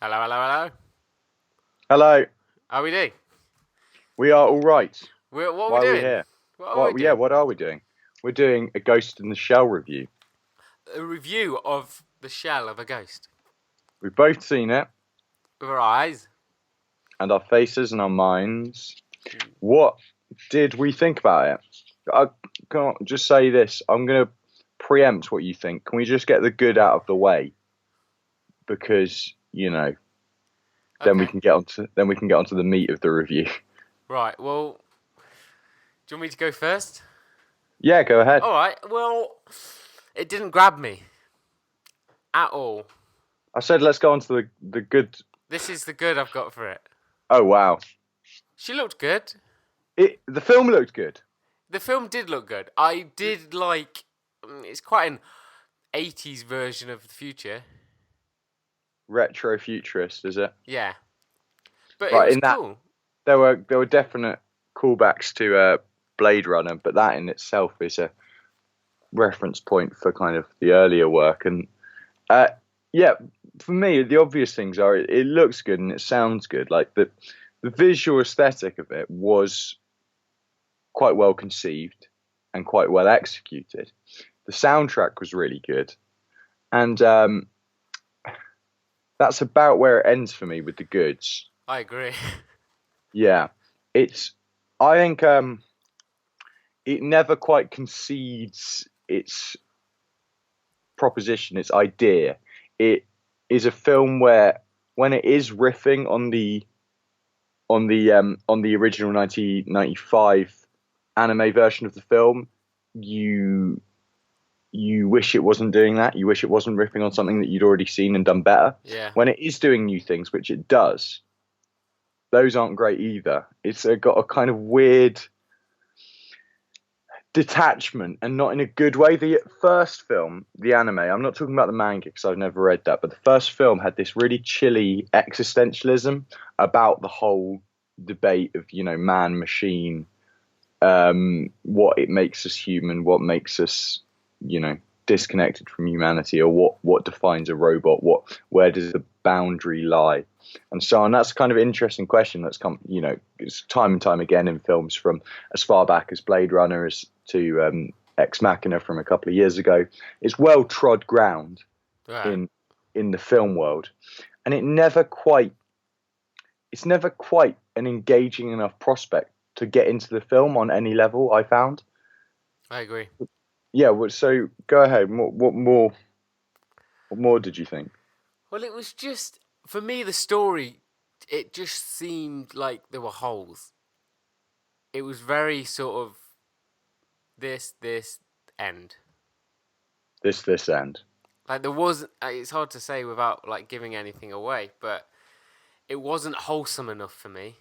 Hello, hello, hello. Hello, How are we doing? we are all right. What are we Why are we doing? here? What are we Yeah, doing? what are we doing? We're doing a Ghost in the Shell review. A review of the shell of a ghost We've both seen it, with our eyes. and our faces and our minds. What did we think about it? I can't just say this. I'm going to preempt what you think. Can we just get the good out of the way? Because, Okay. then we can get onto the meat of the review. Right. Well, do you want me to go first? Yeah, go ahead. All right. Well, it didn't grab me at all. I said let's go on to the good. This is the good I've got for it. Oh wow. She looked good. The film looked good. The film did look good. I did like. It's quite an '80s version of the future. Retro futurist, is it? Yeah, but it Right, was in that cool. there were definite callbacks to Blade Runner, but that in itself is a reference point for kind of the earlier work. And uh, yeah, for me, the obvious things are it looks good and it sounds good. Like the visual aesthetic of it was quite well conceived and quite well executed. The soundtrack was really good, and that's about where it ends for me with the goods. I agree. Yeah, it's. I think it never quite concedes its proposition, its idea. It is a film where, when it is riffing on the original 1995 anime version of the film, you you wish it wasn't doing that. You wish it wasn't riffing on something that you'd already seen and done better. Yeah. When it is doing new things, which it does, those aren't great either. It's got a kind of weird detachment, and not in a good way. The first film, the anime, I'm not talking about the manga because I've never read that, but the first film had this really chilly existentialism about the whole debate of, man, machine, what it makes us human, what makes us, you know, disconnected from humanity, or what defines a robot, where does the boundary lie, and so on. That's a kind of interesting question that's come, it's time and time again in films, from as far back as Blade Runner as to Ex Machina from a couple of years ago. It's well trod ground Right. in the film world, and it's never quite an engaging enough prospect to get into the film on any level, I found. I agree. Yeah, well, so go ahead. What more did you think? Well, it was just for me the story. It just seemed like there were holes. It was very sort of this end. This end. Like there was. It's hard to say without like giving anything away, but it wasn't wholesome enough for me.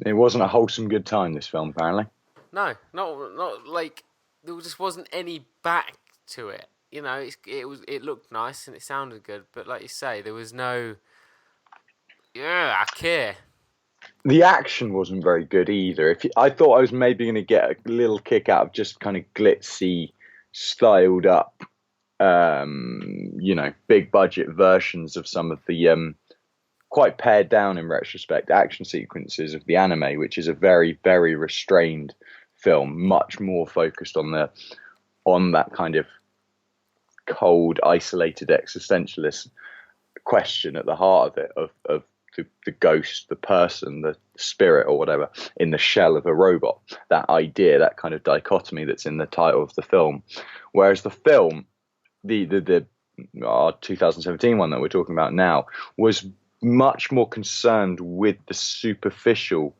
It wasn't a wholesome good time, this film, apparently. No, not like there just wasn't any back to it. It looked nice and it sounded good, but like you say, there was no. Yeah, I care. The action wasn't very good either. I thought I was maybe going to get a little kick out of just kind of glitzy, styled up, big budget versions of some of the quite pared down in retrospect action sequences of the anime, which is a very, very restrained film, much more focused on that kind of cold, isolated existentialist question at the heart of it, of the ghost, the person, the spirit, or whatever, in the shell of a robot. That idea, that kind of dichotomy that's in the title of the film. Whereas the film, the our 2017 one that we're talking about now, was much more concerned with the superficial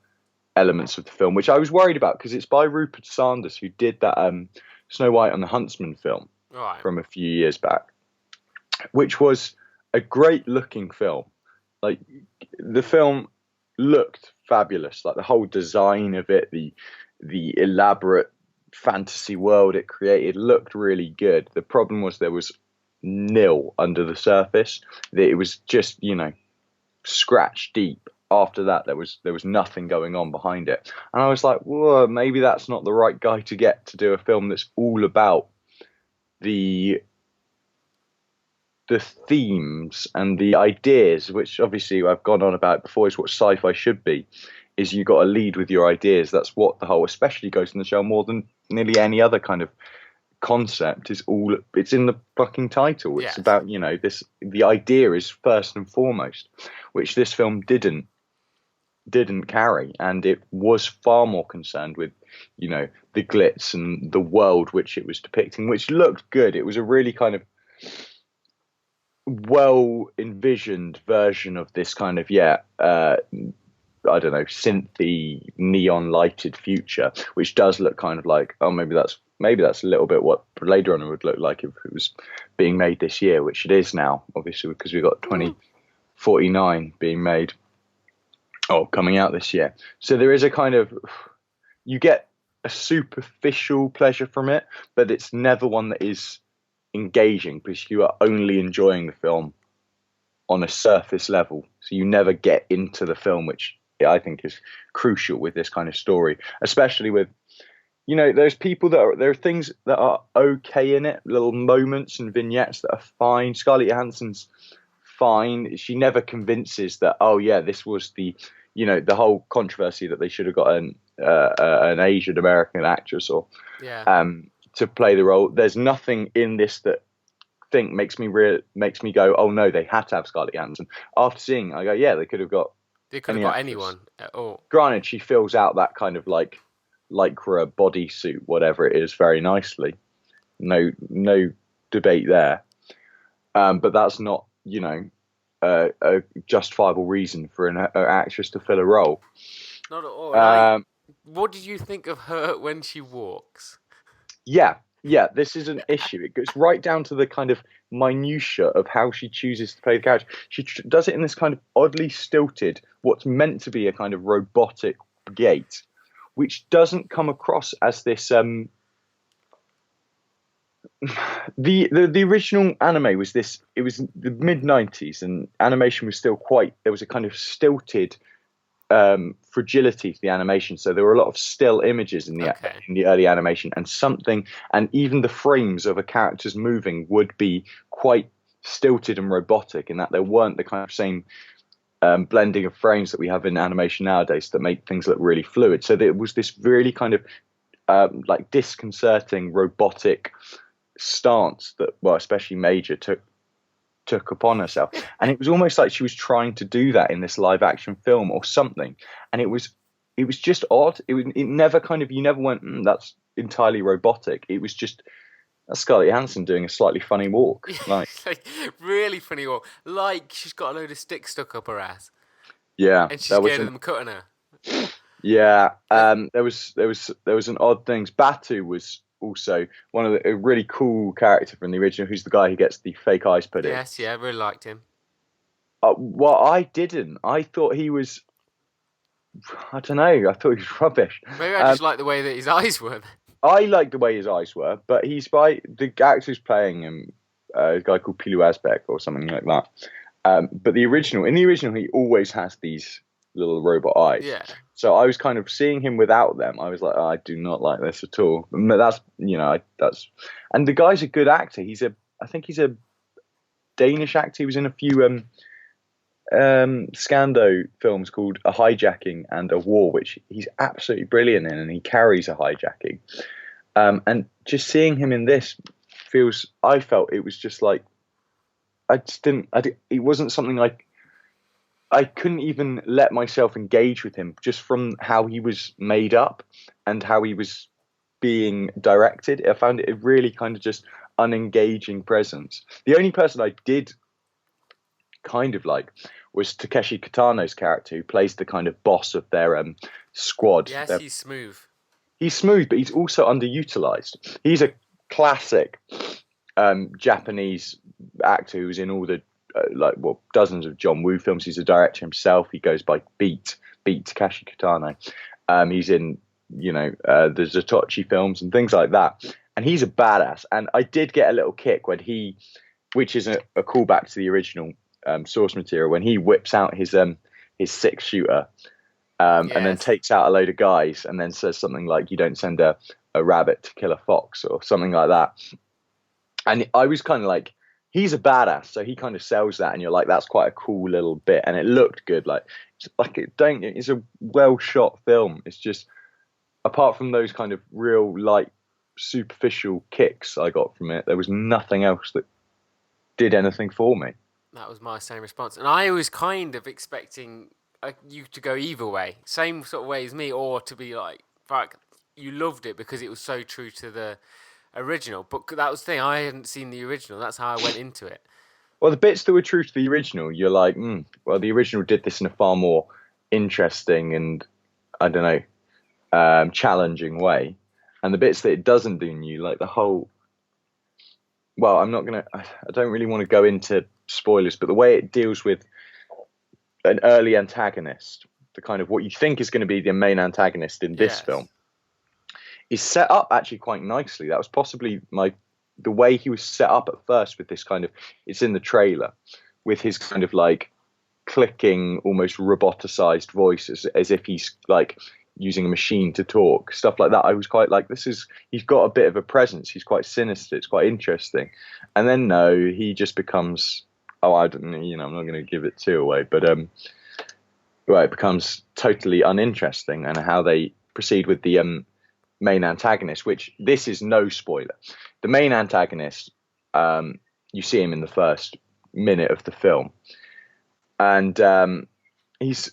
elements of the film, which I was worried about because it's by Rupert Sanders, who did that Snow White and the Huntsman film Right. from a few years back, which was a great looking film. Like, the film looked fabulous. Like, the whole design of it, the elaborate fantasy world it created looked really good. The problem was there was nil under the surface. That it was just, scratch deep. After that, there was nothing going on behind it, and I was like, whoa, maybe that's not the right guy to get to do a film that's all about the the themes and the ideas, which obviously I've gone on about before, is what sci-fi should be. Is you got to lead with your ideas. That's what the whole, especially Ghost in the Shell, more than nearly any other kind of concept, is all. It's in the fucking title. It's Yes. about this. The idea is first and foremost, which this film didn't carry, and it was far more concerned with the glitz and the world which it was depicting, which looked good. It was a really kind of well envisioned version of this kind of I don't know, synthy neon lighted future, which does look kind of like, oh, maybe that's a little bit what Blade Runner would look like if it was being made this year, which it is now, obviously, because we've got 2049 being made, coming out this year. So there is a kind of, you get a superficial pleasure from it, but it's never one that is engaging, because you are only enjoying the film on a surface level. So you never get into the film, which I think is crucial with this kind of story, especially with, there's there are things that are okay in it, little moments and vignettes that are fine. Scarlett Johansson's fine. She never convinces that, oh yeah, this was the whole controversy that they should have got an Asian American actress or to play the role. There's nothing in this that makes me go, oh no, they had to have Scarlett Johansson. After seeing, I go, yeah, they could have got Anyone at all. Granted, she fills out that kind of like lycra bodysuit, whatever it is, very nicely. No debate there. But that's not a justifiable reason for an actress to fill a role. Not at all. What did you think of her when she walks? Yeah, this is an issue. It goes right down to the kind of minutiae of how she chooses to play the character. She does it in this kind of oddly stilted, what's meant to be a kind of robotic gait, which doesn't come across as this. The original anime was this. It was the mid-90s, and animation was still there was a kind of stilted fragility to the animation, so there were a lot of still images in the early animation, and even the frames of a character's moving would be quite stilted and robotic, in that there weren't the kind of same blending of frames that we have in animation nowadays that make things look really fluid. So there was this really kind of like disconcerting robotic stance that, well, especially Major took upon herself, and it was almost like she was trying to do that in this live action film or something, and it was just odd. It never kind of, you never went, that's entirely robotic. It was just Scarlett Johansson doing a slightly funny walk, like really funny walk, like she's got a load of sticks stuck up her ass. Yeah, and she's scared of them cutting her. Yeah, there was an odd things. Batu was also one of a really cool character from the original, who's the guy who gets the fake eyes put in. Yes, yeah, I really liked him. Well, I didn't. I thought he was, I don't know, I thought he was rubbish. Maybe I just like the way that his eyes were. I liked the way his eyes were, but he's by the actor who's playing him, a guy called Pilu Asbek or something like that. But in the original, he always has these little robot eyes. Yeah. So I was kind of seeing him without them. I was like, I do not like this at all. But and the guy's a good actor. I think he's a Danish actor. He was in a few Scando films called A Hijacking and A War, which he's absolutely brilliant in, and he carries a hijacking. And just seeing him in this I felt it was just like, it wasn't something I couldn't even let myself engage with him, just from how he was made up and how he was being directed. I found it a really kind of just unengaging presence. The only person I did kind of like was Takeshi Kitano's character, who plays the kind of boss of their squad. Yes, he's smooth. He's smooth, but he's also underutilized. He's a classic Japanese actor who's in all the dozens of John Woo films. He's a director himself. He goes by Beat Takeshi Kitano. He's in the Zatoichi films and things like that, and he's a badass. And I did get a little kick when which is a callback to the original source material, when he whips out his 6-shooter and then takes out a load of guys and then says something like, "You don't send a rabbit to kill a fox," or something like that. And I was kind of like, he's a badass, so he kind of sells that, and you're like, that's quite a cool little bit, and it looked good. It's a well shot film. It's just apart from those kind of real light superficial kicks I got from it, there was nothing else that did anything for me. That was my same response, and I was kind of expecting you to go either way, same sort of way as me, or to be like, "Fuck, you loved it because it was so true to the original." But that was the thing; I hadn't seen the original. That's how I went into it. Well, the bits that were true to the original, you're like, well, the original did this in a far more interesting and I don't know, challenging way, and the bits that it doesn't do new, like the whole. Well, I'm not gonna. I don't really want to go into spoilers, but the way it deals with an early antagonist, the kind of what you think is going to be the main antagonist in this Yes. film, is set up actually quite nicely. That was possibly the way he was set up at first with this kind of, it's in the trailer, with his kind of like clicking, almost roboticized voice, as if he's like using a machine to talk, stuff like that. I was quite like, he's got a bit of a presence. He's quite sinister. It's quite interesting. And then no, he just becomes, I don't know, I'm not going to give it too away, but well, it becomes totally uninteresting, and how they proceed with the main antagonist, which this is no spoiler. The main antagonist, you see him in the first minute of the film, and he's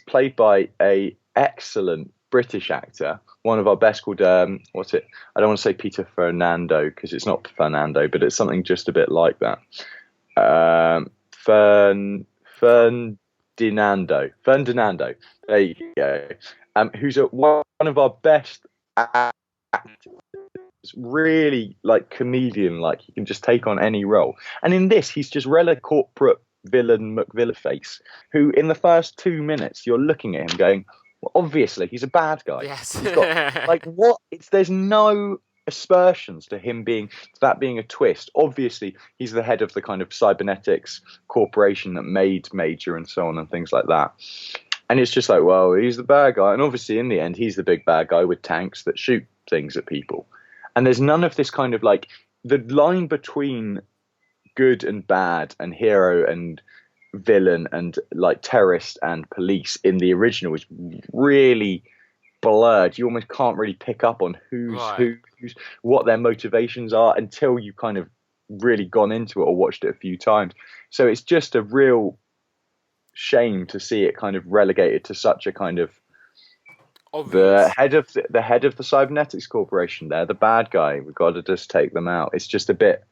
played by a excellent British actor, one of our best, called what's it? I don't want to say Peter Fernando because it's not Fernando, but it's something just a bit like that. Ferdinando. There you go. Who's one of our best actors. Really like comedian, like he can just take on any role. And in this, he's just rela corporate villain McVillaface, who in the first 2 minutes you're looking at him going, well, obviously he's a bad guy. Yes. He's got, like, what? There's no aspersions to him being a twist. Obviously, he's the head of the kind of cybernetics corporation that made Major and so on and things like that. And it's just like, well, he's the bad guy. And obviously, in the end, he's the big bad guy with tanks that shoot things at people. And there's none of this kind of like, the line between good and bad and hero and villain and like terrorist and police in the original is really blurred. You almost can't really pick up on who's what their motivations are until you kind of really gone into it or watched it a few times. So it's just a real shame to see it kind of relegated to such a kind of Obvious. the head of the cybernetics corporation. They're the bad guy. We've got to just take them out. It's just a bit.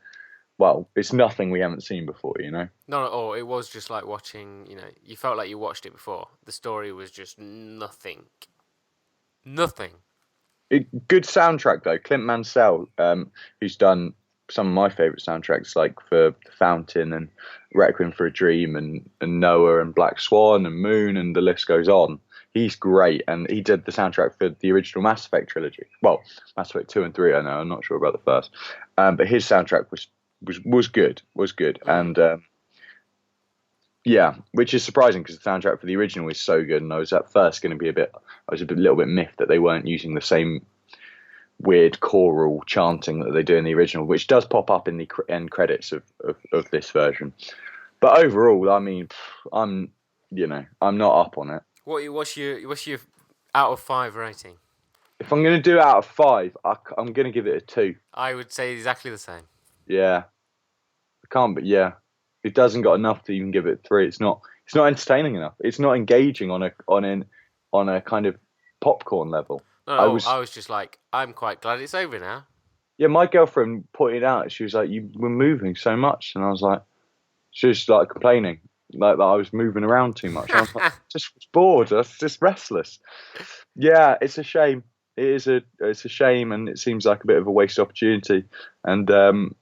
Well, it's nothing we haven't seen before, Not at all. It was just like watching, you felt like you watched it before. The story was just nothing. Nothing. Good soundtrack, though. Clint Mansell, who's done some of my favourite soundtracks, like for Fountain and Requiem for a Dream and Noah and Black Swan and Moon, and the list goes on. He's great, and he did the soundtrack for the original Mass Effect trilogy. Well, Mass Effect 2 and 3, I know. I'm not sure about the first. But his soundtrack was good, and yeah, which is surprising because the soundtrack for the original is so good, and I was at first going to be a little bit miffed that they weren't using the same weird choral chanting that they do in the original, which does pop up in the end credits of this version. But overall, I mean, I'm not up on it. What's your out of 5 rating? If I'm going to do it out of 5, I'm going to give it a 2. I would say exactly the same. Yeah, I can't, but yeah, it doesn't got enough to even give it 3. It's not entertaining enough. It's not engaging on a kind of popcorn level. No, I was just like, I'm quite glad it's over now. Yeah, my girlfriend pointed out, she was like, you were moving so much, and I was like, she was like complaining like that I was moving around too much. I was like, just bored. I was just restless. Yeah, it's a shame. It's a shame, and it seems like a bit of a waste opportunity. And and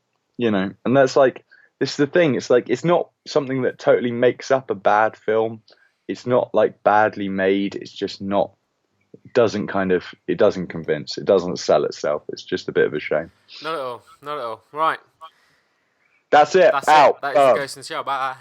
that's like, this is the thing. It's like, it's not something that totally makes up a bad film. It's not like badly made. It's just not. It doesn't convince. It doesn't sell itself. It's just a bit of a shame. Not at all. Not at all. Right. That's it. That's Out. it. That is the Ghost in the Shell. Bye.